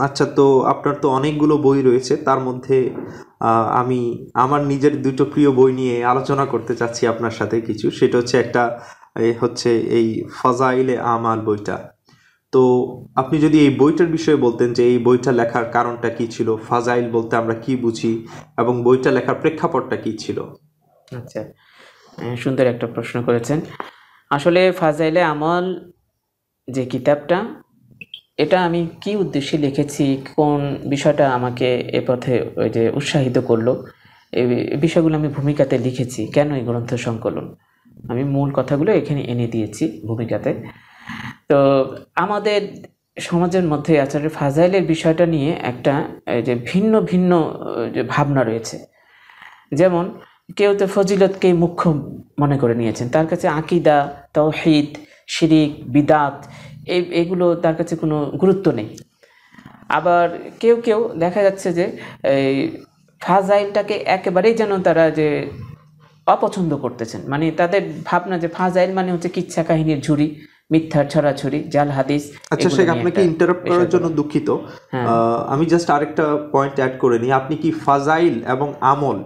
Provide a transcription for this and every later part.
আচ্ছা, তো আপনার তো অনেকগুলো বই রয়েছে, তার মধ্যে আমি আমার নিজের দুটো প্রিয় বই নিয়ে আলোচনা করতে চাচ্ছি আপনার সাথে কিছু। সেটা হচ্ছে একটা হচ্ছে এই ফাজাইলে আমাল বইটা। তো আপনি যদি এই বইটার বিষয়ে বলতেন যে এই বইটা লেখার কারণটা কি ছিল, ফাজাইল বলতে আমরা কি বুঝি, এবং বইটা লেখার প্রেক্ষাপটটা কি ছিল। আচ্ছা, সুন্দর একটা প্রশ্ন করেছেন। আসলে ফাজাইলে আমল যে কিতাবটা, এটা আমি কি উদ্দেশ্যে লিখেছি, কোন বিষয়টা আমাকে এ পথে ওই যে উৎসাহিত করলো, এই বিষয়গুলো আমি ভূমিকাতে লিখেছি। কেন এই গ্রন্থ সংকলন, আমি মূল কথাগুলো এখানে এনে দিয়েছি ভূমিকাতে। তো আমাদের সমাজের মধ্যে আসলে ফাজাইলের বিষয়টা নিয়ে একটা যে ভিন্ন ভিন্ন যে ভাবনা রয়েছে। যেমন কেউ তো ফজিলতকে মুখ্য মনে করে নিয়েছেন, তার কাছে আকিদা, তাওহীদ, শিরিক, বিদাত এগুলো তার কাছে কোনো গুরুত্ব নেই। আবার কেউ কেউ দেখা যাচ্ছে যে এই ফাজাইলটাকে একেবারেই যেন তারা যে অপছন্দ করতেছেন, মানে তাদের ভাবনা যে ফাজাইল মানে হচ্ছে কিচ্ছা কাহিনীর ঝুড়ি, মিথ্যার ছড়াছড়ি, জাল হাদিস। আচ্ছা শেখ, আপনাকে ইন্টারাপ্ট করার জন্য দুঃখিত। হ্যাঁ, আমি জাস্ট আরেকটা পয়েন্ট অ্যাড করে নিই। আপনি কি ফাজাইল এবং আমল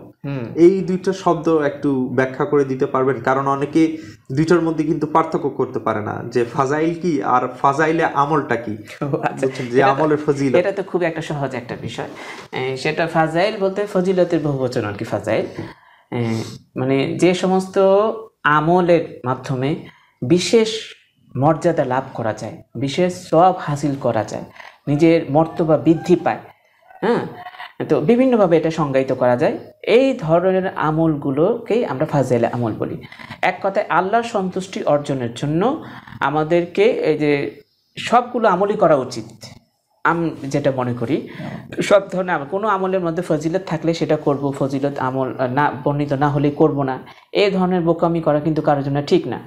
এই দুইটা শব্দ একটু ব্যাখ্যা করে দিতে পারবেন? কারণ অনেকে দুইটার মধ্যে কিন্তু পার্থক্য করতে পারে না, যে ফাজাইল কি আর ফাজাইলে আমলটা কি। যে আমলের ফজিলত, এটা তো খুব একটা সহজ একটা বিষয়। সেটা ফাজাইল বলতে ফজিলতের বহুবচন আর কি। ফাজাইল মানে যে সমস্ত আমলের মাধ্যমে বিশেষ মর্যাদা লাভ করা যায়, বিশেষ সওয়াব হাসিল করা যায়, নিজের মর্তবা বৃদ্ধি পায়। হ্যাঁ, তো বিভিন্নভাবে এটা সংজ্ঞায়িত করা যায়। এই ধরনের আমলগুলোকেই আমরা ফাজাইলে আমল বলি। এক কথায় আল্লাহর সন্তুষ্টি অর্জনের জন্য আমাদেরকে এই যে সবগুলো আমলই করা উচিত। আমি যেটা মনে করি, সব ধরনের আমল, কোনো আমলের মধ্যে ফজিলত থাকলে সেটা করব, ফজিলত আমল না বর্ণিত না হলে করব না, এই ধরনের বোকামি করা কিন্তু কারোর জন্য ঠিক না।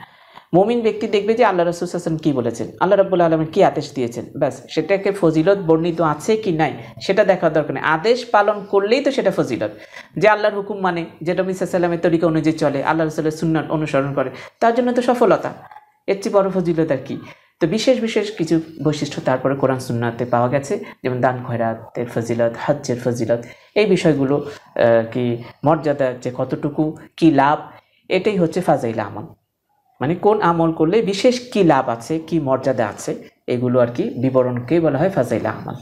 মুমিন ব্যক্তি দেখবে যে আল্লাহ রাসূল সাল্লাল্লাহু আলাইহি ওয়াসাল্লাম কী বলেছেন, আল্লাহ রাব্বুল আলামিন কী আদেশ দিয়েছেন, ব্যাস সেটাকে ফজিলত বর্ণিত আছে কি নাই সেটা দেখার দরকার নেই। আদেশ পালন করলেই তো সেটা ফজিলত। যে আল্লাহর হুকুম মানে, যেটা নবী সাল্লাল্লাহু আলাইহি ওয়াসাল্লামের তরিকা অনুযায়ী চলে, আল্লাহ রাসূলের সুন্নাত অনুসরণ করে, তার জন্য তো সফলতা। এর চেয়ে বড় ফজিলত আর কি। তো বিশেষ বিশেষ কিছু বৈশিষ্ট্য তারপরে কোরআন সুন্নাতে পাওয়া গেছে, যেমন দান খয়রাতের ফজিলত, হজ্জের ফজিলত, এই বিষয়গুলো কি মর্যাদা যে কতটুকু, কি লাভ, এটাই হচ্ছে ফাজাইলে আমল। মানে কোন আমল করলে বিশেষ কি লাভ আছে, কি মর্যাদা আছে, এগুলো আর কি বিবরণকে বলা হয় ফাজাইলে আমল।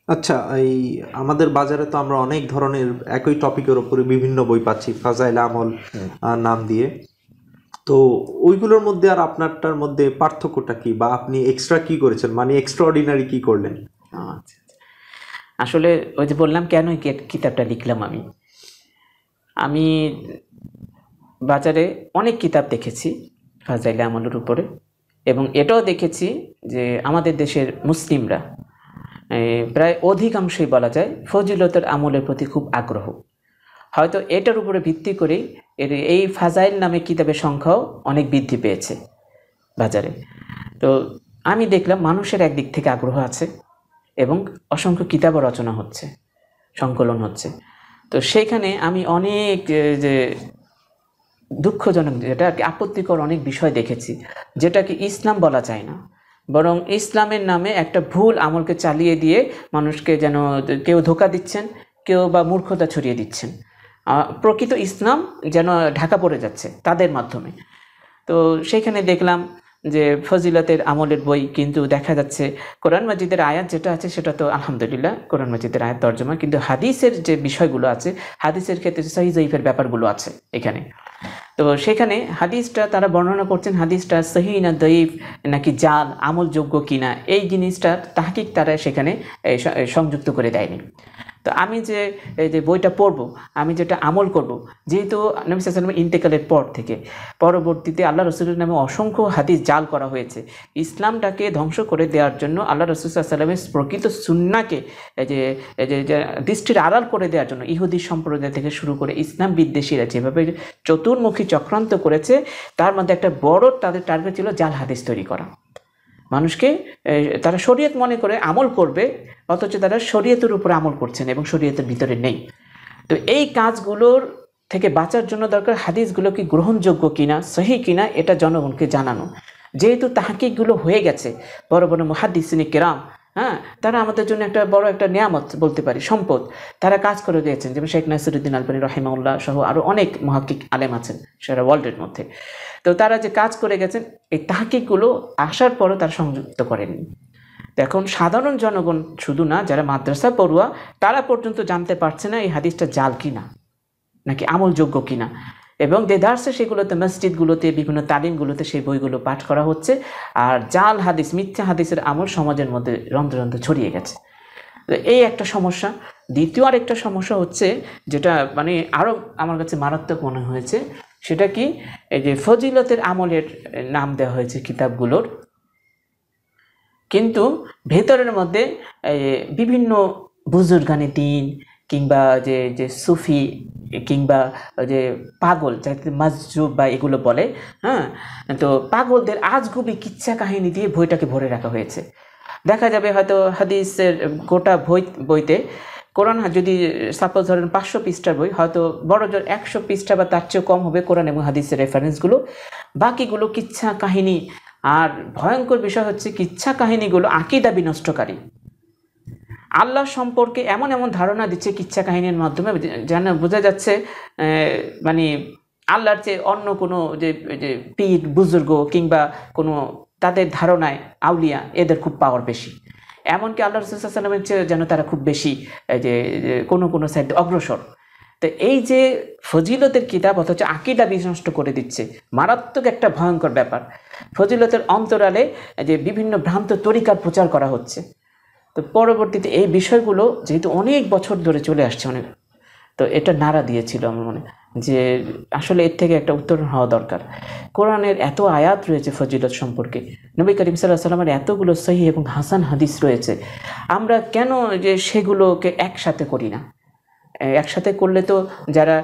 আচ্ছা, এই আমাদের বাজারে তো আমরা অনেক ধরনের একই টপিকের উপরে বিভিন্ন বই পাচ্ছি ফাজাইল আমল নাম দিয়ে। তো ওইগুলোর মধ্যে আর আপনারটার মধ্যে পার্থক্যটা কি, বা আপনি এক্সট্রা কি করেছেন, মানে এক্সট্রা অর্ডিনারি কি করলেন? আচ্ছা, আসলে ওই যে বললাম কেন এই কিতাবটা লিখলাম। আমি বাজারে অনেক কিতাব দেখেছি ফাজাইলে আমলের উপরে, এবং এটাও দেখেছি যে আমাদের দেশের মুসলিমরা প্রায় অধিকাংশই বলা যায় ফজিলতের আমলের প্রতি খুব আগ্রহ। হয়তো এটার উপরে ভিত্তি করেই এই ফাজাইল নামে কিতাবের সংখ্যাও অনেক বৃদ্ধি পেয়েছে বাজারে। তো আমি দেখলাম মানুষের একদিক থেকে আগ্রহ আছে এবং অসংখ্য কিতাবও রচনা হচ্ছে, সংকলন হচ্ছে। তো সেইখানে আমি অনেক যে দুঃখজনক, যেটা আর কি আপত্তিকর অনেক বিষয় দেখেছি, যেটাকে ইসলাম বলা যায় না, বরং ইসলামের নামে একটা ভুল আমলকে চালিয়ে দিয়ে মানুষকে যেন কেউ ধোঁকা দিচ্ছেন, কেউ বা মূর্খতা ছড়িয়ে দিচ্ছেন। প্রকৃত ইসলাম যেন ঢাকা পড়ে যাচ্ছে তাদের মাধ্যমে। তো সেইখানে দেখলাম যে ফজিলতের আমলের বই, কিন্তু দেখা যাচ্ছে কোরআন মাজিদের আয়াত যেটা আছে সেটা তো আলহামদুলিল্লাহ কোরআন মাজিদের আয়াত তর্জমা, কিন্তু হাদিসের যে বিষয়গুলো আছে, হাদিসের ক্ষেত্রে সহিহ জয়ীফের ব্যাপারগুলো আছে এখানে। তো সেখানে হাদিসটা তারা বর্ণনা করছেন, হাদিসটা সহিহ না দয়ীফ নাকি জাল, আমলযোগ্য কিনা, এই জিনিসটা তাহকিক তারা সেখানে সংযুক্ত করে দেয়নি। তো আমি যে এই যে বইটা পড়বো, আমি যেটা আমল করব, যেহেতু নবী সাল্লাল্লাহু আলাইহি ওয়াসাল্লামের ইন্তেকালের পর থেকে পরবর্তীতে আল্লাহ রসুলের নামে অসংখ্য হাদিস জাল করা হয়েছে, ইসলামটাকে ধ্বংস করে দেওয়ার জন্য আল্লাহ রসুল সাল্লাল্লাহু আলাইহি ওয়াসাল্লামের প্রকৃত সুন্নাহকে যে দৃষ্টির আড়াল করে দেওয়ার জন্য ইহুদি সম্প্রদায় থেকে শুরু করে ইসলাম বিদ্বেষীরা যেভাবে চতুর্মুখী চক্রান্ত করেছে, তার মধ্যে একটা বড় তাদের টার্গেট ছিল জাল হাদিস তৈরি করা। মানুষকে তারা শরীয়ত মনে করে আমল করবে, অথচ তারা শরীয়তের উপরে আমল করছেন এবং শরীয়তের ভিতরে নেই। তো এই কাজগুলোর থেকে বাঁচার জন্য দরকার হাদিসগুলো কি গ্রহণযোগ্য কিনা, সহি কিনা, এটা জনগণকে জানানো। যেহেতু তাহকিকগুলো হয়ে গেছে, বড় বড় মুহাদ্দিসিনে কেরাম, হ্যাঁ, তারা আমাদের জন্য একটা বড় একটা নিয়ামত বলতে পারি, সম্পদ। তারা কাজ করে গিয়েছেন, যেমন শেখ নাসিরুদ্দিন আলবানী রাহিমাহুল্লাহ সহ আরও অনেক মুহাক্কিক আলেম আছেন সারা ওয়ার্ল্ডের মধ্যে। তো তারা যে কাজ করে গেছেন, এই তাহকিকগুলো আসার পরও তারা সংযুক্ত করেননি। এখন সাধারণ জনগণ শুধু না, যারা মাদ্রাসা পড়ুয়া তারা পর্যন্ত জানতে পারছে না এই হাদিসটা জাল কিনা, নাকি আমলযোগ্য কিনা। এবং দেদার্সে সেগুলোতে, মসজিদগুলোতে, বিভিন্ন তালিমগুলোতে সেই বইগুলো পাঠ করা হচ্ছে, আর জাল হাদিস, মিথ্যা হাদিসের আমল সমাজের মধ্যে রন্ধ্রে রন্ধ্রে ছড়িয়ে গেছে। তো এই একটা সমস্যা। দ্বিতীয় আরেকটা সমস্যা হচ্ছে, যেটা মানে আরও আমার কাছে মারাত্মক মনে হয়েছে, সেটা কি, এই যে ফজিলতের আমলের নাম দেওয়া হয়েছে কিতাবগুলোর, কিন্তু ভেতরের মধ্যে বিভিন্ন বুজুর্গানে দিন, কিংবা যে যে সুফি, কিংবা যে পাগল, যাতে মাজজুব বা এগুলো বলে, হ্যাঁ, তো পাগলদের আজগুবি কিচ্ছা কাহিনী দিয়ে বইটাকে ভরে রাখা হয়েছে। দেখা যাবে হয়তো হাদিসের গোটা বইতে, কোরআন যদি সাপোজ ধরেন 500 পৃষ্ঠার বই, হয়তো বড় জোর 100 পৃষ্ঠা বা তার চেয়েও কম হবে কোরআন এবং হাদিসের রেফারেন্সগুলো, বাকিগুলো কিচ্ছা কাহিনী। আর ভয়ঙ্কর বিষয় হচ্ছে, কিচ্ছা কাহিনীগুলো আকীদা বিনষ্টকারী। আল্লাহ সম্পর্কে এমন এমন ধারণা দিচ্ছে কিচ্ছা কাহিনীর মাধ্যমে, যেন বোঝা যাচ্ছে মানে আল্লাহর চেয়ে অন্য কোনো যে পীর বুজুর্গ কিংবা কোনো তাদের ধারণায় আউলিয়া, এদের খুব পাওয়ার বেশি। এমনকি আল্লাহ রাসূল সাল্লাল্লাহু আলাইহি ওয়াসাল্লামের চেয়ে যেন তারা খুব বেশি যে কোনো সাইডে অগ্রসর। তো এই যে ফজিলতের কিতাব অথচ আকীদা বিনষ্ট করে দিচ্ছে, মারাত্মক একটা ভয়ঙ্কর ব্যাপার। ফজিলতের অন্তরালে যে বিভিন্ন ভ্রান্ত তরিকার প্রচার করা হচ্ছে। তো পরবর্তীতে এই বিষয়গুলো যেহেতু অনেক বছর ধরে চলে আসছে, অনেক, তো এটা নাড়া দিয়েছিল আমার মনে, যে আসলে এর থেকে একটা উত্তরণ হওয়া দরকার। কোরআনের এত আয়াত রয়েছে ফজিলত সম্পর্কে, নবী করিম সাল্লাল্লাহু আলাইহি ওয়াসাল্লামের এতগুলো সহিহ এবং হাসান হাদিস রয়েছে, আমরা কেন যে সেগুলোকে একসাথে করি না? একসাথে করলে তো যারা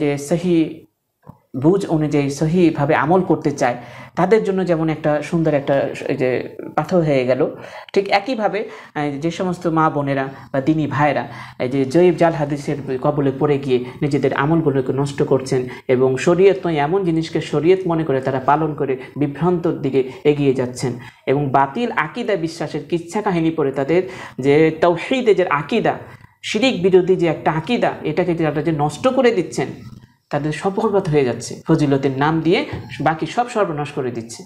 যে সহি বুঝ অনুযায়ী সহিভাবে আমল করতে চায়, তাদের জন্য যেমন একটা সুন্দর একটা যে পাথর হয়ে গেল, ঠিক একইভাবে যে সমস্ত মা বোনেরা বা দিনী ভাইরা এই যে জয়ীব জাল হাদিসের কবলে পড়ে গিয়ে নিজেদের আমলগুলোকে নষ্ট করছেন, এবং শরীয়ত নয় এমন জিনিসকে শরীয়ত মনে করে তারা পালন করে বিভ্রান্তর দিকে এগিয়ে যাচ্ছেন, এবং বাতিল আকীদা বিশ্বাসের কিচ্ছা কাহিনী পড়ে তাদের যে তাওহীদে যে আকীদা, শিরিক বিরোধী যে একটা আকীদা, এটাকে তারা যে নষ্ট করে দিচ্ছেন, তাদের সব বরবাদ হয়ে যাচ্ছে, ফজিলতের নাম দিয়ে বাকি সব সর্বনাশ করে দিচ্ছে।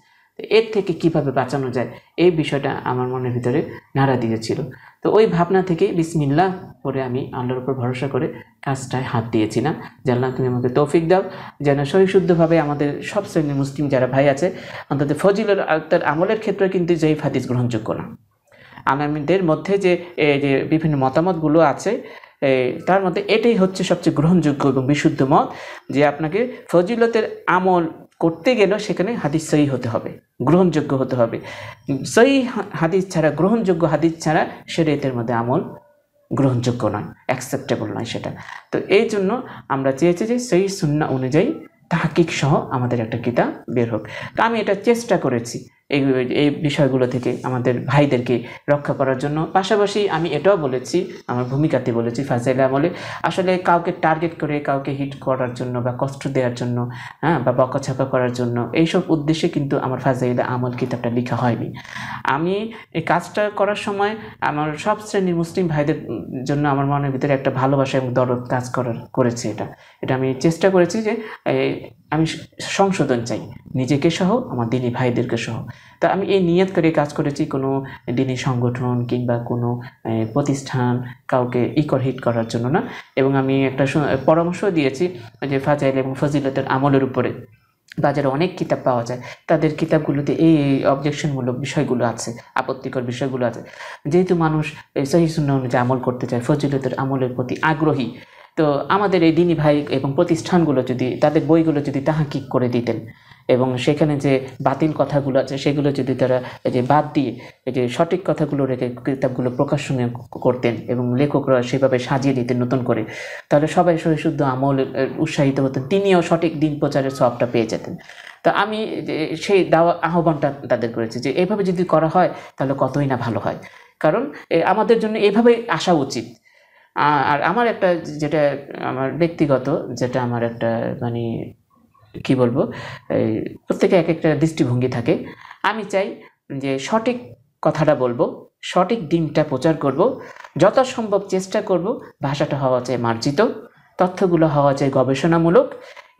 এর থেকে কিভাবে বাঁচানো যায়, এই বিষয়টা আমার মনের ভিতরে নাড়া দিয়েছিল। তো ওই ভাবনা থেকে বিসমিল্লাহ করে আমি আল্লাহর উপর ভরসা করে কাজটায় হাত দিয়েছিলাম, যে আল্লাহ তুমি আমাকে তৌফিক দাও যেন সহিশুদ্ধভাবে আমাদের সব শ্রেণীর মুসলিম যারা ভাই আছে, অন্তত ফজিলতের আমলের ক্ষেত্রে কিন্তু যেই হাদিস গ্রহণযোগ্য না। আমাদের মধ্যে যে বিভিন্ন মতামতগুলো আছে, তার মধ্যে এটাই হচ্ছে সবচেয়ে গ্রহণযোগ্য এবং বিশুদ্ধ মত, যে আপনাকে ফজিলতের আমল করতে গেলেও সেখানে হাদিস সহি হতে হবে, গ্রহণযোগ্য হতে হবে। সহি হাদিস ছাড়া, গ্রহণযোগ্য হাদিস ছাড়া শরীয়তের মধ্যে আমল গ্রহণযোগ্য নয়, অ্যাকসেপ্টেবল নয় সেটা। তো এই জন্য আমরা চেয়েছি যে সহি সুন্নাহ অনুযায়ী তাহকিক সহ আমাদের একটা কিতাব বের হোক। তো আমি এটা চেষ্টা করেছি এই বিষয়গুলো থেকে আমাদের ভাইদেরকে রক্ষা করার জন্য। পাশাপাশি আমি এটাও বলেছি, আমার ভূমিকাতে বলেছি, ফাজাইল আমলে আসলে কাউকে টার্গেট করে কাউকে হিট করার জন্য বা কষ্ট দেওয়ার জন্য, হ্যাঁ, বা বকাছকা করার জন্য, এইসব উদ্দেশ্যে কিন্তু আমার ফাজাইল আমল কিতাবটা লেখা হয়নি। আমি এই কাজটা করার সময় আমার সব শ্রেণীর মুসলিম ভাইদের জন্য আমার মনের ভিতরে একটা ভালোবাসা এবং দরদ কাজ করেছে। এটা আমি চেষ্টা করেছি যে আমি সংশোধন চাই, নিজেকে সহ আমার দিনী ভাইদেরকে সহ। তা আমি এই নিয়ত করে কাজ করেছি, কোনো দিনী সংগঠন কিংবা কোনো প্রতিষ্ঠান কাউকে হিট করার জন্য না। এবং আমি একটা পরামর্শ দিয়েছি যে ফাজাইল এবং ফজিলতের আমলের উপরে বাজারে অনেক কিতাব পাওয়া যায়, তাদের কিতাবগুলোতে এই অবজেকশনমূলক বিষয়গুলো আছে, আপত্তিকর বিষয়গুলো আছে। যেহেতু মানুষ সহিহ সুন্নাহ অনুযায়ী আমল করতে চায়, ফজিলতের আমলের প্রতি আগ্রহী, তো আমাদের এই দিনী ভাই এবং প্রতিষ্ঠানগুলো যদি তাদের বইগুলো যদি তাহকিক করে দিতেন, এবং সেখানে যে বাতিল কথাগুলো আছে সেগুলো যদি তারা বাদ দিয়ে সঠিক কথাগুলো রেখে কিতাবগুলো প্রকাশন করতেন এবং লেখকরা সেভাবে সাজিয়ে দিতেন নতুন করে, তাহলে সবাই সহিশুদ্ধ আমল উৎসাহিত হতেন, তিনিও সঠিক দিন প্রচারের সবটা পেয়ে যেতেন। তো আমি সেই আহ্বানটা তাদের করেছি যে এইভাবে যদি করা হয় তাহলে কতই না ভালো হয়, কারণ আমাদের জন্য এইভাবে আসা উচিত। আর আমার একটা যেটা আমার ব্যক্তিগত, যেটা আমার একটা মানে কি বলবো, এই প্রত্যেকে এক একটা দৃষ্টিভঙ্গি থাকে। আমি চাই যে সঠিক কথাটা বলবো, সঠিক দিনটা প্রচার করব, যত সম্ভব চেষ্টা করব ভাষাটা হওয়া চাই মার্জিত, তথ্যগুলো হওয়া চাই গবেষণামূলক,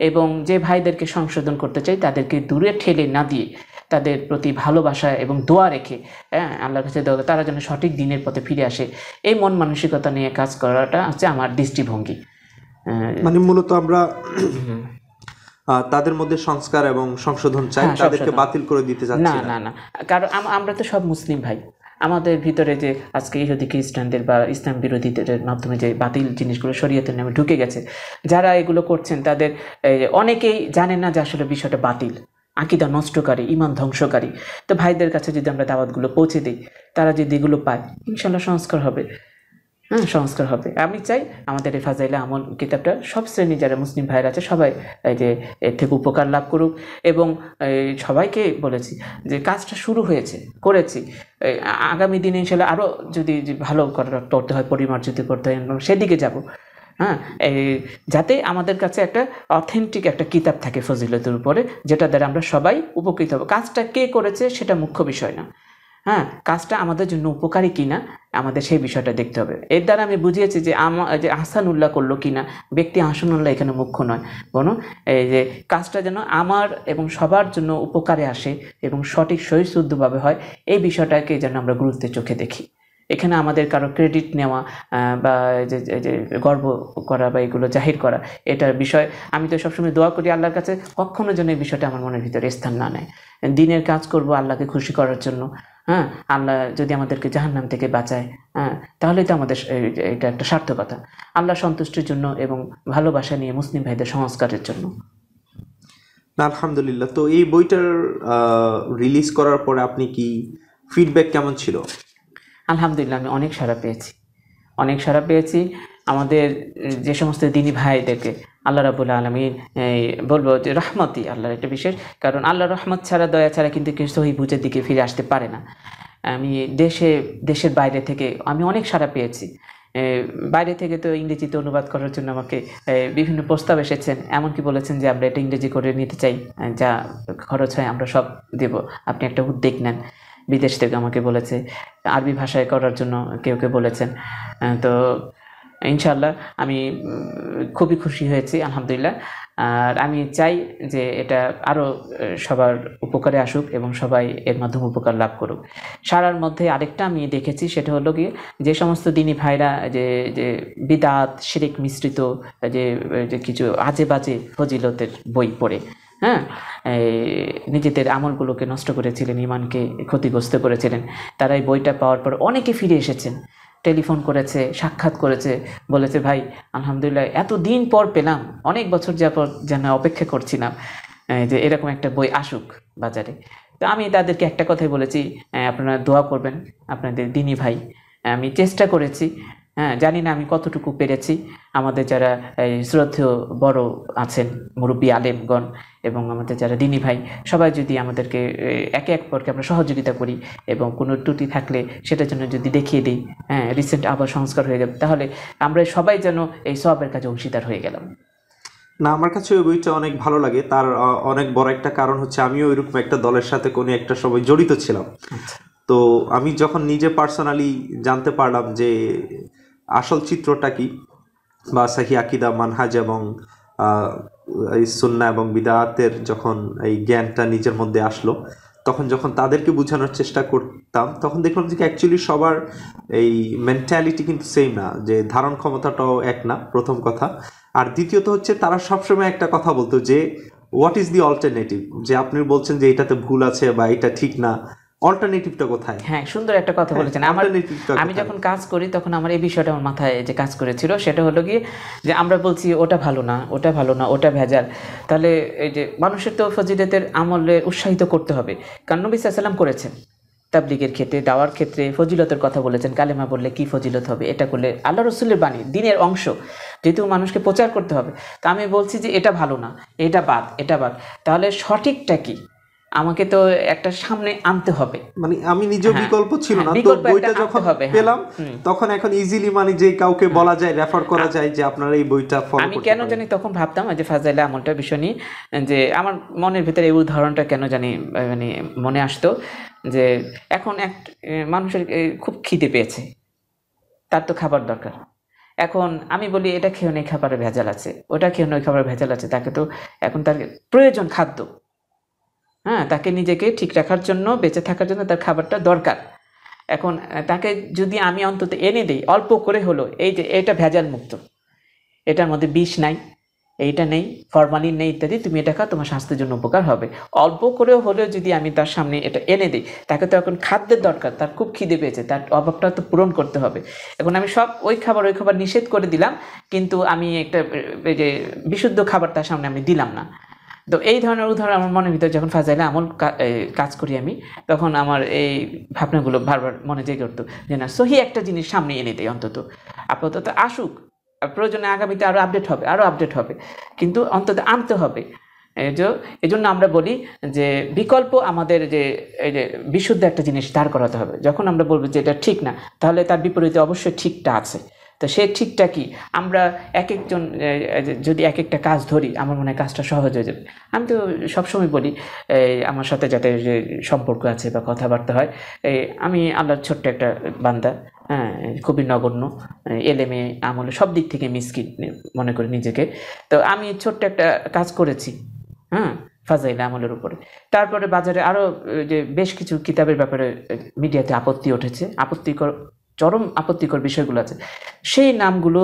এবং যে ভাইদেরকে সংশোধন করতে চাই তাদেরকে দূরে ঠেলে না দিয়ে তাদের প্রতি ভালোবাসা এবং দোয়া রেখে, হ্যাঁ, আল্লাহর কাছে দোয়া, তারা যেন সঠিক দিনের পথে ফিরে আসে, এই মন মানসিকতা নিয়ে কাজ করাটা হচ্ছে আমার দৃষ্টিভঙ্গি। মানে মূলত আমরা তাদের মধ্যে সংস্কার এবং সংশোধন চাই, তাদেরকে বাতিল করে দিতে না চাচ্ছি না না, কারণ আমরা তো সব মুসলিম ভাই, আমাদের ভিতরে যে আজকে ইহুদি খ্রিস্টানদের বা ইসলাম বিরোধীদের মাধ্যমে যে বাতিল জিনিসগুলো শরীয়তের নামে ঢুকে গেছে, যারা এগুলো করছেন তাদের অনেকেই জানেন না যে আসলে বিষয়টা বাতিল, আকীদা নষ্টকারী, ঈমান ধ্বংসকারী। তো ভাইদের কাছে যদি আমরা দাওয়াতগুলো পৌঁছে দিই, তারা যদি এগুলো পায়, ইনশাল্লাহ সংস্কার হবে। হ্যাঁ, সংস্কার হবে। আমি চাই আমাদের এই ফাজাইলে আমল কিতাবটা সব শ্রেণী যারা মুসলিম ভাইরা আছে সবাই এই যে এর থেকে উপকার লাভ করুক, এবং সবাইকে বলেছি যে কাজটা শুরু হয়েছে, করেছি, আগামী দিনে ইনশাল্লাহ আরও যদি ভালো করতে হয়, পরিমার্জিত করতে হয়, সেদিকে যাব। হ্যাঁ, যাতে আমাদের কাছে একটা অথেন্টিক একটা কিতাব থাকে ফজিলতের উপরে, যেটা দ্বারা আমরা সবাই উপকৃত হব। কাজটা কে করেছে সেটা মুখ্য বিষয় না, হ্যাঁ, কাজটা আমাদের জন্য উপকারী কিনা আমাদের সেই বিষয়টা দেখতে হবে। এর দ্বারা আমি বুঝিয়েছি যে যে আহসানুল্লাহ করলো কিনা, ব্যক্তি আহসানুল্লাহ এখানে মুখ্য নয়, বরং এই যে কাজটা যেন আমার এবং সবার জন্য উপকারে আসে এবং সঠিক সহিশুদ্ধভাবে হয়, এই বিষয়টাকে যেন আমরা গুরুত্বের চোখে দেখি। এখানে আমাদের কারো ক্রেডিট নেওয়া বা যে গর্ব করা বা এগুলো জাহির করা, এটার বিষয় আমি তো সবসময় দোয়া করি আল্লাহর কাছে কখনো যেন এই বিষয়টা আমার মনের ভিতরে স্থান না নেয়। দিনের কাজ করব আল্লাহকে খুশি করার জন্য, হ্যাঁ, আল্লাহ যদি আমাদেরকে জাহান্নাম থেকে বাঁচায়, হ্যাঁ, তাহলেই তো আমাদের এটা একটা সার্থকতা, আল্লাহ সন্তুষ্টির জন্য এবং ভালোবাসা নিয়ে মুসলিম ভাইদের সংস্কারের জন্য। আলহামদুলিল্লাহ। তো এই বইটার রিলিজ করার পরে আপনি কি ফিডব্যাক কেমন ছিল? আলহামদুলিল্লাহ, আমি অনেক সাড়া পেয়েছি, অনেক সাড়া পেয়েছি। আমাদের যে সমস্ত দিনী ভাইদেরকে আল্লাহ রাব্বুল আলামিন বলবো যে রহমতই আল্লাহর একটা বিশেষ, কারণ আল্লাহর রহমত ছাড়া, দয়া ছাড়া কিন্তু কেউ সহি বুঝের দিকে ফিরে আসতে পারে না। আমি দেশের বাইরে থেকে আমি অনেক সাড়া পেয়েছি। বাইরে থেকে তো ইংরেজিতে অনুবাদ করার জন্য আমাকে বিভিন্ন প্রস্তাব এসেছেন, এমনকি বলেছেন যে আমরা এটা ইংরেজি করে নিতে চাই, যা খরচ হয় আমরা সব দেব, আপনি একটা উদ্যোগ নেন। বিদেশ থেকে আমাকে বলেছে, আরবি ভাষায় করার জন্য কেউ বলেছেন। তো ইনশাআল্লাহ আমি খুবই খুশি হয়েছি, আলহামদুলিল্লাহ। আর আমি চাই যে এটা আরও সবার উপকারে আসুক এবং সবাই এর মাধ্যমে উপকার লাভ করুক। সারার মধ্যে আরেকটা আমি দেখেছি, সেটা হলো গিয়ে যে সমস্ত দিনী ভাইরা যে বিদআত শিরক মিশ্রিত যে কিছু আজে বাজে ফজিলতের বই পড়ে, হ্যাঁ, নিজেদের আমলগুলোকে নষ্ট করেছিলেন, ঈমানকে ক্ষতিগ্রস্ত করেছিলেন, তারা এই বইটা পাওয়ার পর অনেকে ফিরে এসেছেন, টেলিফোন করেছে, সাক্ষাৎ করেছে, বলেছে ভাই আলহামদুলিল্লাহ এত দিন পর পেলাম, অনেক বছর যাবত যেন অপেক্ষা করছিলাম যে এরকম একটা বই আসুক বাজারে। তো আমি তাদেরকে একটা কথাই বলেছি, আপনারা দোয়া করবেন, আপনাদের দিনী ভাই, আমি চেষ্টা করেছি, হ্যাঁ, জানি না আমি কতটুকু পেরেছি। আমাদের যারা শ্রদ্ধেয় বড় আছেন, মুরব্বী আলেমগণ এবং আমাদের যারা দিনী ভাই, সবাই যদি আমাদেরকে একে এক পরকে আমরা সহযোগিতা করি এবং কোনো ত্রুটি থাকলে সেটার জন্য যদি দেখিয়ে দিই, হ্যাঁ, রিসেন্ট আবার সংস্কার হয়ে যাবে, তাহলে আমরা সবাই যেন এই সওয়াবের কাজে অংশীদার হয়ে গেলাম। না, আমার কাছে ওই বইটা অনেক ভালো লাগে। তার অনেক বড় একটা কারণ হচ্ছে আমিও ওইরকম একটা দলের সাথে কোনো একটা সময় জড়িত ছিলাম। তো আমি যখন নিজে পার্সোনালি জানতে পারলাম যে আসল চিত্রটা কি, বা সহি আকীদা, মানহাজ এবং এই সুন্নাহ এবং বিদআতের যখন এই জ্ঞানটা নিজের মধ্যে আসলো, তখন যখন তাদেরকে বোঝানোর চেষ্টা করতাম, তখন দেখলাম যে অ্যাকচুয়ালি সবার এই মেন্টালিটি কিন্তু সেম না, যে ধারণ ক্ষমতাটাও এক না, প্রথম কথা। আর দ্বিতীয়ত হচ্ছে তারা সবসময় একটা কথা বলতো যে হোয়াট ইজ দি অল্টারনেটিভ, যে আপনি বলছেন যে এটাতে ভুল আছে বা এটা ঠিক না, অল্টারনেটিভটা কোথায়? হ্যাঁ, সুন্দর একটা কথা বলেছেন। আমি যখন কাজ করি তখন আমার এই বিষয়টা আমার মাথায় যে কাজ করেছিল, সেটা হলো গিয়ে যে আমরা বলছি ওটা ভালো না, ওটা ভালো না, ওটা ভেজাল, তাহলে এই যে মানুষের তো ফজিলতের আমলে উৎসাহিত করতে হবে, কারণ নবী সাল্লাল্লাহু আলাইহি ওয়াসাল্লাম করেছেন তাবলীগের ক্ষেত্রে, দাওয়ার ক্ষেত্রে ফজিলতের কথা বলেছেন, কালেমা বললে কি ফজিলত হবে, এটা করলে আল্লাহ রসুলের বাণী, দিনের অংশ, যেহেতু মানুষকে প্রচার করতে হবে। তা আমি বলছি যে এটা ভালো না, এটা বাদ, এটা বাদ, তাহলে সঠিকটা কি? আমাকে তো একটা সামনে আনতে হবে, মানে আমি নিজেও বিকল্প ছিল না, তো বিকল্প একটা বইটা আনতে যখন হবে, হ্যাঁ। পেলাম তখন এখন ইজিলি মানে যে কাউকে বলা যায়, রেফার করা যায় যে আপনারা এই বইটা ফলো আমি করতে কেন পারেন। জানি তখন ভাবতাম যে ফাজাইলে আমলটা বিষয় নিয়ে, যে আমার মনের ভিতরে এই উদাহরণটা কেন জানি মানে মনে আসতো যে এখন এক মানুষের খুব খিদে পেয়েছে, তার তো খাবার দরকার। এখন আমি বলি এটা খেয়ে নেই, খাবারে ভেজাল আছে, ওটা খেয়ে নেই, খাবারে ভেজাল আছে, তাকে তো এখন তার প্রয়োজন খাদ্য, হ্যাঁ, তাকে নিজেকে ঠিক রাখার জন্য, বেঁচে থাকার জন্য তার খাবারটা দরকার। এখন তাকে যদি আমি অন্তত এনে দিই অল্প করে হলো, এই যে এটা ভেজাল মুক্ত, এটার মধ্যে বিষ নাই, এইটা নেই, ফরমালিন নেই ইত্যাদি, তুমি এটা খাও, তোমার স্বাস্থ্যের জন্য উপকার হবে, অল্প করেও হলেও যদি আমি তার সামনে এটা এনে দিই, তাকে তো এখন খাদ্যের দরকার, তার খুব খিদে পেয়েছে, তার অভাবটা তো পূরণ করতে হবে। এখন আমি সব ওই খাবার নিষেধ করে দিলাম, কিন্তু আমি একটা এই যে বিশুদ্ধ খাবার তার সামনে আমি দিলাম না। তো এই ধরনের উদাহরণ আমার মনের ভিতরে যখন ফাজাইলে আমল কাজ করি আমি, তখন আমার এই ভাবনাগুলো বারবার মনে জেগে উঠতো যে না, সহি একটা জিনিস সামনে এনে দেয়, অন্তত আপাতত আসুক, প্রয়োজনে আগামীতে আরও আপডেট হবে, কিন্তু অন্তত আনতে হবে। এই জন্য আমরা বলি যে বিকল্প আমাদের যে এই যে বিশুদ্ধ একটা জিনিস দাঁড় করাতে হবে। যখন আমরা বলবো যে এটা ঠিক না, তাহলে তার বিপরীতে অবশ্যই ঠিকটা আছে। তো সে ঠিকটা কি, আমরা এক একজন যদি এক একটা কাজ ধরি, আমার মনে হয় কাজটা সহজ হয়ে যাবে। আমি তো সবসময় বলি আমার সাথে যাতে যে সম্পর্ক আছে বা কথাবার্তা হয়, আমি আল্লাহর ছোট্ট একটা বান্দা, হ্যাঁ, খুবই নগণ্য, এলেমে আমলে সব দিক থেকে মিসকিন মনে করি নিজেকে। তো আমি ছোট্ট একটা কাজ করেছি, হ্যাঁ, ফাজাইল আমলের উপরে। তারপরে বাজারে আরও যে বেশ কিছু কিতাবের ব্যাপারে মিডিয়াতে আপত্তি উঠেছে, চরম আপত্তিকর বিষয়গুলো আছে, সেই নামগুলো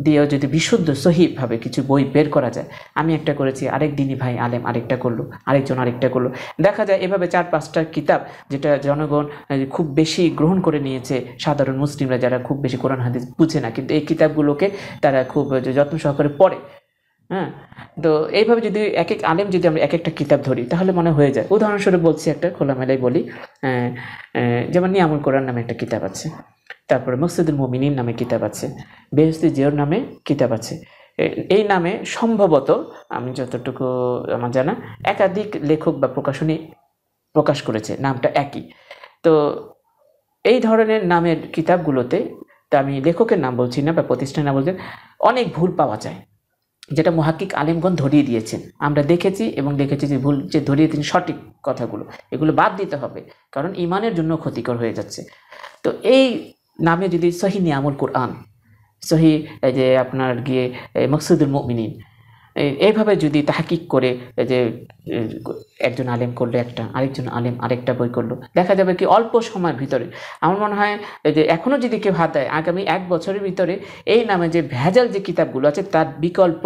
দিয়েও যদি বিশুদ্ধ সহিভাবে কিছু বই বের করা যায়। আমি একটা করেছি, আরেক দিনই ভাই আলেম আরেকটা করলো, আরেকজন আরেকটা করলো, দেখা যায় এভাবে 4-5টা কিতাব, যেটা জনগণ খুব বেশি গ্রহণ করে নিয়েছে, সাধারণ মুসলিমরা যারা খুব বেশি কোরআন হাদিস বুঝে না, কিন্তু এই কিতাবগুলোকে তারা খুব যত্ন সহকারে পড়ে, হ্যাঁ। তো এইভাবে যদি এক এক আলেম যদি আমরা এক একটা কিতাব ধরি, তাহলে মনে হয়ে যায়। উদাহরণস্বরূপ বলছি, একটা খোলামেলাই বলি, যেমন নিয়ামুল কোরআন নামে একটা কিতাব আছে, তারপরে মকসুদুল মুমিনিন নামে কিতাব আছে, বেহেশতি জিওর নামে কিতাব আছে। এই নামে সম্ভবত, আমি যতটুকু আমার জানা, একাধিক লেখক বা প্রকাশনী প্রকাশ করেছে, নামটা একই। তো এই ধরনের নামের কিতাবগুলোতে, তা আমি লেখকের নাম বলছি না বা প্রতিষ্ঠানের নাম বলছি, অনেক ভুল পাওয়া যায়, যেটা মুহাক্কিক আলেমগণ ধরিয়ে দিয়েছেন। আমরা দেখেছি এবং দেখেছি যে ভুল যে ধরিয়ে দিন সঠিক কথাগুলো, এগুলো বাদ দিতে হবে, কারণ ইমানের জন্য ক্ষতিকর হয়ে যাচ্ছে। তো এই নামে যদি সহি নিয়ামুল কোরআন, সহি এই যে আপনার গিয়ে মকসুদুল মুমিনিন, এইভাবে যদি তাহকিক করে যে একজন আলেম করলো একটা, আরেকজন আলেম আরেকটা বই করলো, দেখা যাবে কি অল্প সময়ের ভিতরে, আমার মনে হয় যে এখনও যদি কেউ হাত দেয়, আগামী 1 বছরের ভিতরে এই নামে যে ভেজাল যে কিতাবগুলো আছে, তার বিকল্প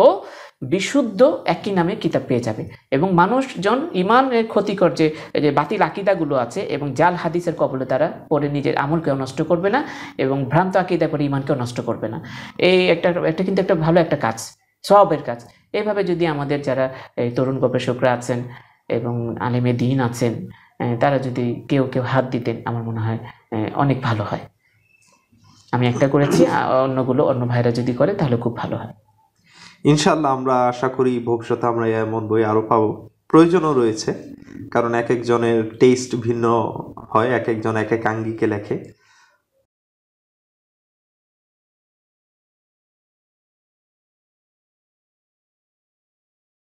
বিশুদ্ধ একই নামে কিতাব পেয়ে যাবে। এবং মানুষজন ইমানের ক্ষতিকর যে বাতিল আকিদাগুলো আছে এবং জাল হাদিসের কবলে তারা পরে নিজের আমলকেও নষ্ট করবে না, এবং ভ্রান্ত আকিদা করে ইমানকেও নষ্ট করবে না। এই একটা কিন্তু একটা ভালো একটা কাজ, সওয়াবের কাজ। এইভাবে যদি আমাদের যারা তরুণ গবেষকরা আছেন এবং আলেমে দ্বীন আছেন, তারা যদি কেউ হাত দিতেন, আমার মনে হয় অনেক ভালো হয়। আমি একটা করেছি, অন্য ভাইরা যদি করে তাহলে খুব ভালো হয়। ইনশাল্লাহ আমরা আশা করি ভবিষ্যতে আমরা এমন বই আরও পাবো, প্রয়োজনও রয়েছে, কারণ এক একজনের টেস্ট ভিন্ন হয়, এক একজন এক এক আঙ্গিকে লেখে।